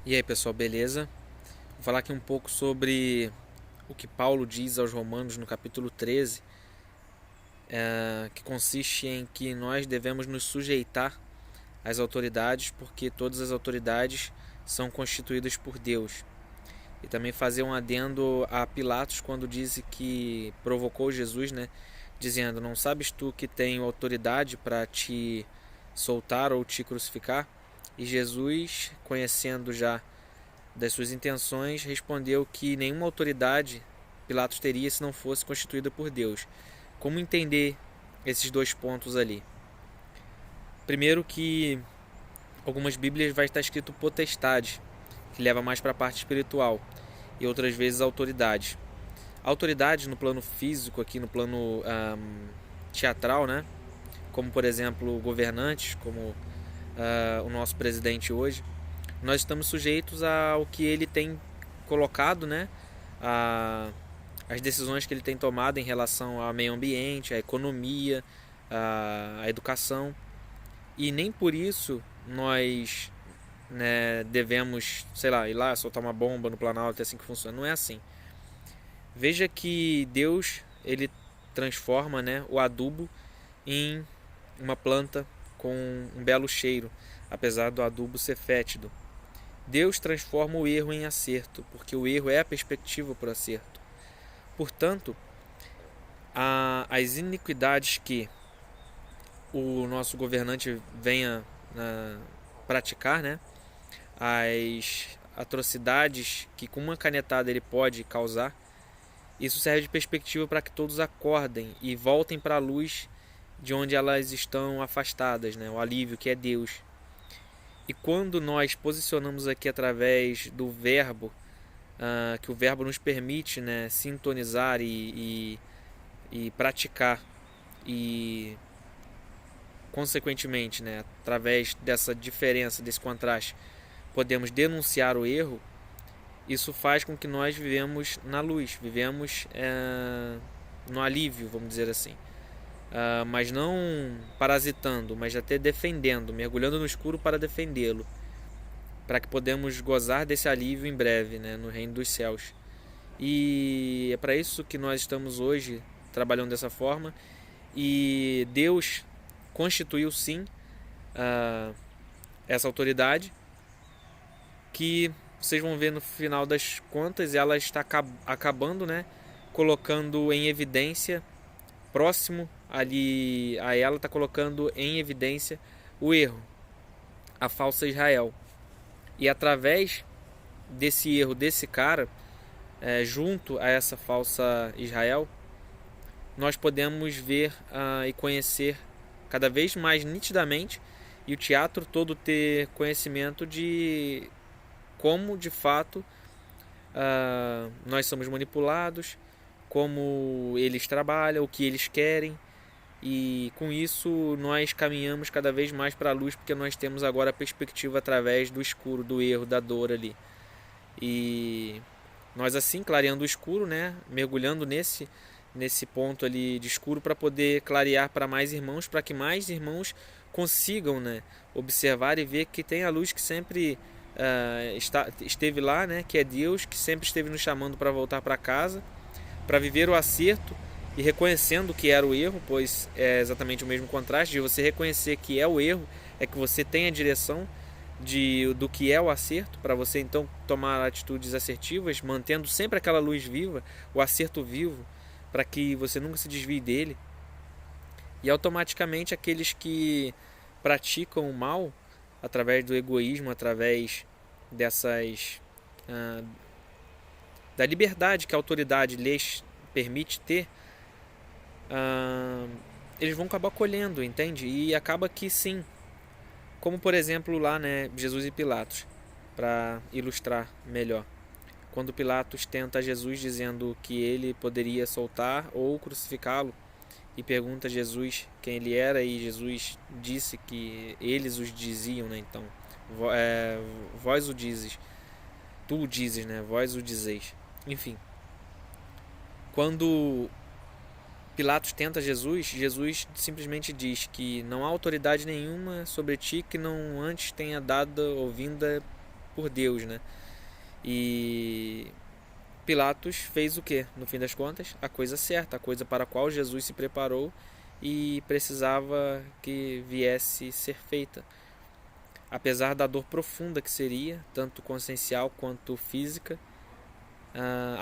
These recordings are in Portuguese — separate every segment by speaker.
Speaker 1: E aí, pessoal, beleza? Vou falar aqui um pouco sobre o que Paulo diz aos Romanos no capítulo 13, que consiste em que nós devemos nos sujeitar às autoridades, porque todas as autoridades são constituídas por Deus. E também fazer um adendo a Pilatos quando disse que provocou Jesus, né? Dizendo: Não sabes tu que tenho autoridade para te soltar ou te crucificar? E Jesus, conhecendo já das suas intenções, respondeu que nenhuma autoridade Pilatos teria se não fosse constituída por Deus. Como entender esses dois pontos ali? Primeiro que algumas Bíblias vai estar escrito potestade, que leva mais para a parte espiritual, e outras vezes autoridade. Autoridade no plano físico, aqui no plano teatral, né? Como por exemplo governantes, como o nosso presidente hoje, nós estamos sujeitos ao que ele tem colocado, né? A, as decisões que ele tem tomado em relação ao meio ambiente, à economia, à educação. E nem por isso nós, né, devemos, sei lá, ir lá soltar uma bomba no Planalto, é assim que funciona. Não é assim. Veja que Deus, ele transforma, né, o adubo em uma planta com um belo cheiro, apesar do adubo ser fétido. Deus transforma o erro em acerto, porque o erro é a perspectiva para o acerto. Portanto, as iniquidades que o nosso governante venha praticar, né? As atrocidades que com uma canetada ele pode causar, isso serve de perspectiva para que todos acordem e voltem para a luz de onde elas estão afastadas, né? O alívio que é Deus. E quando nós posicionamos aqui através do verbo, que o verbo nos permite, né, sintonizar e praticar, e consequentemente, né, através dessa diferença, desse contraste, podemos denunciar o erro, isso faz com que nós vivemos na luz, vivemos no alívio, vamos dizer assim. Mas não parasitando, mas até defendendo, mergulhando no escuro para defendê-lo, para que podemos gozar desse alívio em breve, né, no reino dos céus. E é para isso que nós estamos hoje trabalhando dessa forma. E Deus constituiu sim essa autoridade, que vocês vão ver no final das contas, ela está acabando, né, colocando em evidência, próximo ali a ela, está colocando em evidência o erro, a falsa Israel. E através desse erro desse cara, junto a essa falsa Israel, nós podemos ver e conhecer cada vez mais nitidamente, e o teatro todo ter conhecimento de como de fato nós somos manipulados, como eles trabalham, o que eles querem, e com isso nós caminhamos cada vez mais para a luz, porque nós temos agora a perspectiva através do escuro, do erro, da dor ali. E nós assim, clareando o escuro, né, mergulhando nesse ponto ali de escuro, para poder clarear para mais irmãos, para que mais irmãos consigam, né, observar e ver que tem a luz que sempre esteve lá, né, que é Deus, que sempre esteve nos chamando para voltar para casa, para viver o acerto e reconhecendo que era o erro, pois é exatamente o mesmo contraste de você reconhecer que é o erro, é que você tem a direção do que é o acerto, para você então tomar atitudes assertivas, mantendo sempre aquela luz viva, o acerto vivo, para que você nunca se desvie dele. E automaticamente aqueles que praticam o mal através do egoísmo, através dessas da liberdade que a autoridade lhes permite ter, eles vão acabar colhendo, entende? E acaba que sim, como por exemplo lá, né, Jesus e Pilatos, para ilustrar melhor. Quando Pilatos tenta Jesus dizendo que ele poderia soltar ou crucificá-lo, e pergunta a Jesus quem ele era, e Jesus disse que eles os diziam, né? Então, vós o dizes, tu o dizes, né? Vós o dizeis. Enfim, quando Pilatos tenta Jesus, Jesus simplesmente diz que não há autoridade nenhuma sobre ti que não antes tenha dado ou vinda por Deus, né? E Pilatos fez o que? No fim das contas, a coisa certa, a coisa para a qual Jesus se preparou e precisava que viesse ser feita. Apesar da dor profunda que seria, tanto consciencial quanto física,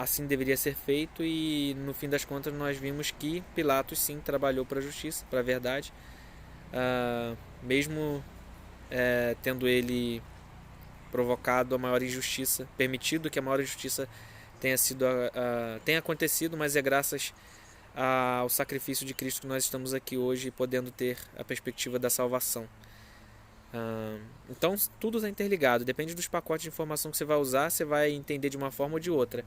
Speaker 1: assim deveria ser feito, e no fim das contas nós vimos que Pilatos sim trabalhou para a justiça, para a verdade, mesmo tendo ele provocado a maior injustiça, permitido que a maior injustiça tenha acontecido, mas é graças ao sacrifício de Cristo que nós estamos aqui hoje, podendo ter a perspectiva da salvação. Então tudo está interligado, depende dos pacotes de informação que você vai usar, você vai entender de uma forma ou de outra,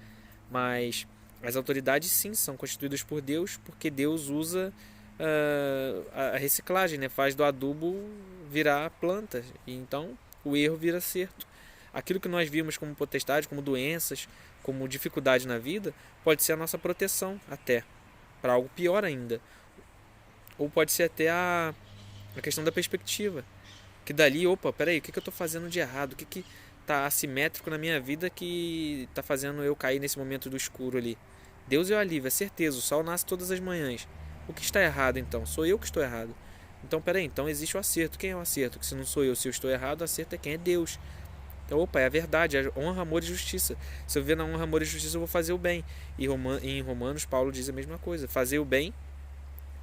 Speaker 1: mas as autoridades sim são constituídas por Deus, porque Deus usa a reciclagem, né? Faz do adubo virar planta, e então o erro vira acerto. Aquilo que nós vimos como potestade, como doenças, como dificuldade na vida, pode ser a nossa proteção até, para algo pior ainda, ou pode ser até a questão da perspectiva. Que dali, opa, peraí, o que eu estou fazendo de errado? O que está assimétrico na minha vida que está fazendo eu cair nesse momento do escuro ali? Deus é o alívio, é certeza, o sol nasce todas as manhãs. O que está errado então? Sou eu que estou errado. Então, peraí, então existe o acerto. Quem é o acerto? Que se não sou eu, se eu estou errado, o acerto é quem? É Deus. Então, opa, é a verdade, é honra, amor e justiça. Se eu viver na honra, amor e justiça, eu vou fazer o bem. E em Romanos, Paulo diz a mesma coisa, fazer o bem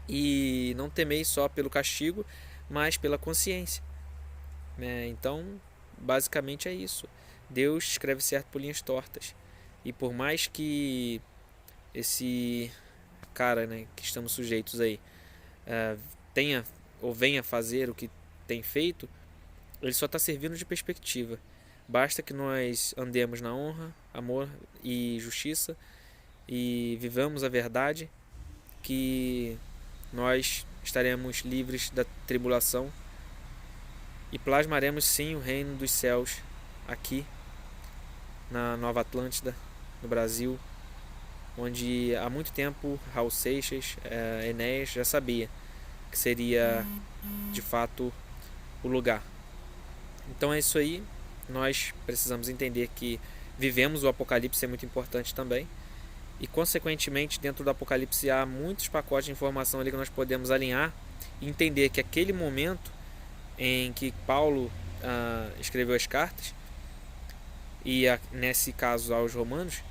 Speaker 1: e não temer só pelo castigo, mas pela consciência. Então, basicamente é isso. Deus escreve certo por linhas tortas. E por mais que esse cara, né, que estamos sujeitos aí, tenha ou venha fazer o que tem feito, ele só está servindo de perspectiva. Basta que nós andemos na honra, amor e justiça e vivamos a verdade, que nós estaremos livres da tribulação e plasmaremos sim o reino dos céus aqui na Nova Atlântida, no Brasil, onde há muito tempo Raul Seixas, Enéas já sabia que seria de fato o lugar. Então é isso aí, nós precisamos entender que vivemos o Apocalipse, é muito importante também, e consequentemente dentro do Apocalipse há muitos pacotes de informação ali que nós podemos alinhar e entender que aquele momento em que Paulo escreveu as cartas, e nesse caso aos romanos,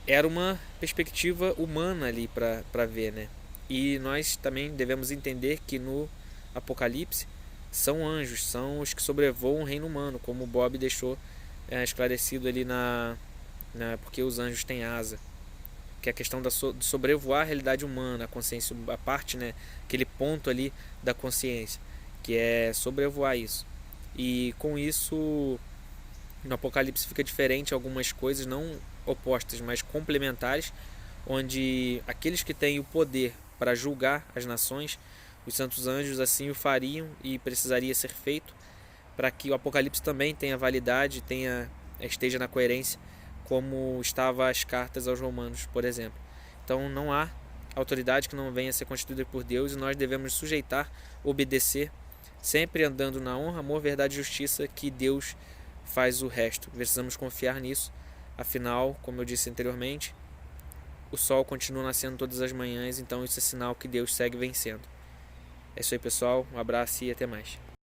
Speaker 1: era uma perspectiva humana ali para ver, né? E nós também devemos entender que no Apocalipse são anjos, são os que sobrevoam o reino humano, como o Bob deixou esclarecido ali porque os anjos têm asa, que é a questão de sobrevoar a realidade humana, a consciência, a parte, né, aquele ponto ali da consciência, que é sobrevoar isso. E com isso no Apocalipse fica diferente algumas coisas, não opostas, mas complementares, onde aqueles que têm o poder para julgar as nações, os santos anjos, assim o fariam, e precisaria ser feito para que o Apocalipse também tenha validade, esteja na coerência, como estava as cartas aos romanos, por exemplo. Então não há autoridade que não venha a ser constituída por Deus, e nós devemos sujeitar, obedecer, sempre andando na honra, amor, verdade e justiça, que Deus faz o resto. Precisamos confiar nisso. Afinal, como eu disse anteriormente, o sol continua nascendo todas as manhãs, então isso é sinal que Deus segue vencendo. É isso aí, pessoal. Um abraço e até mais.